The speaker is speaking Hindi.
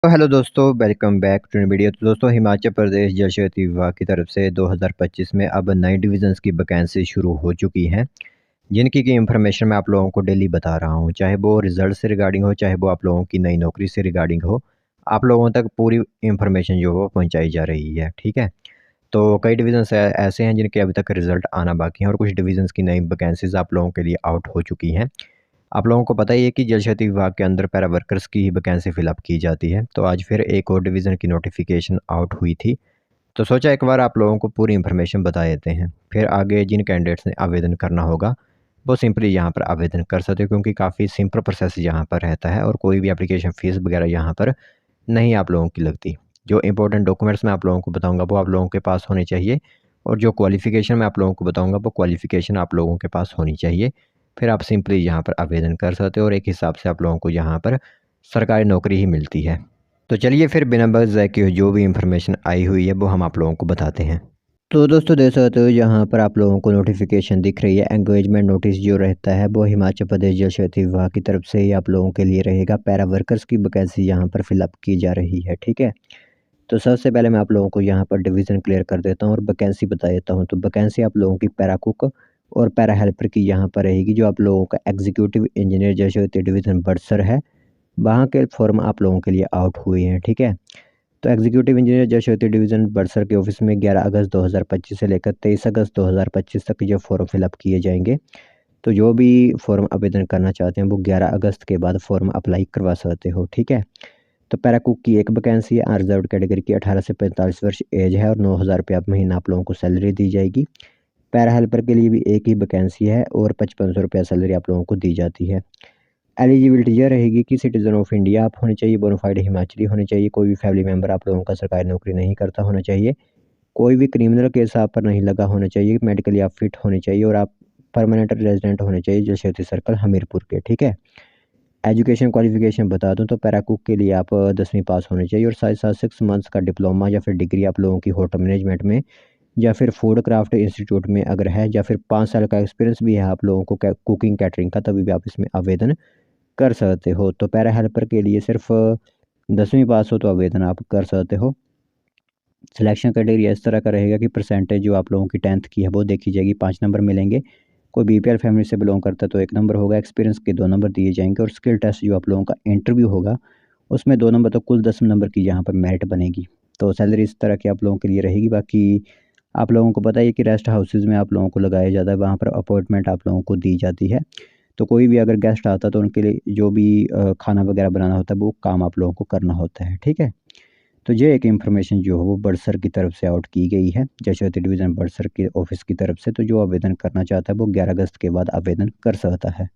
तो हेलो दोस्तों, वेलकम बैक टू वीडियो। तो दोस्तों, हिमाचल प्रदेश जल शक्ति विभाग की तरफ से 2025 में अब नई डिविजन्स की वैकेंसी शुरू हो चुकी हैं, जिनकी की इंफॉर्मेशन मैं आप लोगों को डेली बता रहा हूं। चाहे वो रिजल्ट से रिगार्डिंग हो, चाहे वो आप लोगों की नई नौकरी से रिगार्डिंग हो, आप लोगों तक पूरी इंफॉर्मेशन जो वो पहुंचाई जा रही है। ठीक है। तो कई डिविजन्स ऐसे हैं जिनके अभी तक रिजल्ट आना बाकी हैं, और कुछ डिविजन्स की नई वैकेंसीज आप लोगों के लिए आउट हो चुकी हैं। आप लोगों को पता ही है कि जल शक्ति विभाग के अंदर पैरा वर्कर्स की ही वैकेंसी फिलअप की जाती है। तो आज फिर एक और डिवीज़न की नोटिफिकेशन आउट हुई थी, तो सोचा एक बार आप लोगों को पूरी इन्फॉर्मेशन बता देते हैं। फिर आगे जिन कैंडिडेट्स ने आवेदन करना होगा वो सिंपली यहाँ पर आवेदन कर सकते हो, क्योंकि काफ़ी सिंपल प्रोसेस यहाँ पर रहता है और कोई भी एप्लीकेशन फ़ीस वगैरह यहाँ पर नहीं आप लोगों की लगती। जो इंपॉर्टेंट डॉक्यूमेंट्स मैं आप लोगों को बताऊँगा वो आप लोगों के पास होने चाहिए, और जो क्वालिफ़िकेशन मैं आप लोगों को बताऊँगा वो क्वालिफ़िकेशन आप लोगों के पास होनी चाहिए। फिर आप सिंपली यहाँ पर आवेदन कर सकते हो और एक हिसाब से आप लोगों को यहाँ पर सरकारी नौकरी ही मिलती है। तो चलिए फिर बिना बस ज़ाय किए जो भी इंफॉर्मेशन आई हुई है वो हम आप लोगों को बताते हैं। तो दोस्तों, देख सकते हो यहाँ पर आप लोगों को नोटिफिकेशन दिख रही है। एंगेजमेंट नोटिस जो रहता है वो हिमाचल प्रदेश जल शक्ति विभाग की तरफ से ही आप लोगों के लिए रहेगा। पैरा वर्कर्स की वैकेंसी यहाँ पर फिलअप की जा रही है। ठीक है। तो सबसे पहले मैं आप लोगों को यहाँ पर डिवीज़न क्लियर कर देता हूँ और वैकेंसी बता देता हूँ। तो वैकेंसी आप लोगों की पैरा कुक और पैरा हेल्पर की यहाँ पर रहेगी। जो आप लोगों का एग्जीक्यूटिव इंजीनियर जल शक्ति डिवीज़न बड़सर है, वहाँ के फॉर्म आप लोगों के लिए आउट हुए हैं। ठीक है। तो एग्जीक्यूटिव इंजीनियर जल शक्ति डिवीज़न बड़सर के ऑफिस में 11 अगस्त 2025 से लेकर 23 अगस्त 2025 तक ये फॉर्म फिलअप किए जाएंगे। तो जो भी फॉर्म आवेदन करना चाहते हैं वो 11 अगस्त के बाद फॉर्म अप्लाई करवा सकते हो। ठीक है। तो पैरा कुक की एक वैकेंसी है। अनरिजर्व्ड कैटेगरी की 18 से 45 वर्ष एज है और 9,000 रुपये महीना आप लोगों को सैलरी दी जाएगी। पैरा हेल्पर के लिए भी एक ही वैकेंसी है और 5500 रुपया सैलरी आप लोगों को दी जाती है। एलिजिबिलिटी यह रहेगी कि सिटीजन ऑफ इंडिया आप होने चाहिए, बोनाफाइड हिमाचली होने चाहिए, कोई भी फैमिली मेंबर आप लोगों का सरकारी नौकरी नहीं करता होना चाहिए, कोई भी क्रिमिनल केस आप पर नहीं लगा होना चाहिए, मेडिकली आप फिट होने चाहिए, और आप परमानेंट रेजिडेंट होने चाहिए जल शक्ति सर्कल हमीरपुर के। ठीक है। एजुकेशन क्वालिफिकेशन बता दूं तो पैरा कुक के लिए आप 10वीं पास होने चाहिए, और साथ साथ 6 मंथ्स का डिप्लोमा या फिर डिग्री आप लोगों की होटल मैनेजमेंट में या फिर फूड क्राफ्ट इंस्टीट्यूट में अगर है, या फिर 5 साल का एक्सपीरियंस भी है आप लोगों को कुकिंग कैटरिंग का, तभी भी आप इसमें आवेदन कर सकते हो। तो पैरा हेल्पर के लिए सिर्फ 10वीं पास हो तो आवेदन आप कर सकते हो। सिलेक्शन क्राइटेरिया इस तरह का रहेगा कि परसेंटेज जो आप लोगों की 10th की है वो देखी जाएगी, 5 नंबर मिलेंगे। कोई बीपीएल फैमिली से बिलोंग करता है तो 1 नंबर होगा, एक्सपीरियंस के 2 नंबर दिए जाएंगे, और स्किल टेस्ट जो आप लोगों का इंटरव्यू होगा उसमें 2 नंबर, तो कुल 10 नंबर की यहाँ पर मेरिट बनेगी। तो सैलरी इस तरह की आप लोगों के लिए रहेगी। बाकी आप लोगों को पता है कि रेस्ट हाउसेज में आप लोगों को लगाया जाता है, वहाँ पर अपॉइंटमेंट आप लोगों को दी जाती है। तो कोई भी अगर गेस्ट आता है तो उनके लिए जो भी खाना वगैरह बनाना होता है वो काम आप लोगों को करना होता है। ठीक है। तो ये एक इन्फॉर्मेशन जो है वो बड़सर की तरफ से आउट की गई है, जल शक्ति डिवीज़न बड़सर के ऑफिस की तरफ से। तो जो आवेदन करना चाहता है वो 11 अगस्त के बाद आवेदन कर सकता है।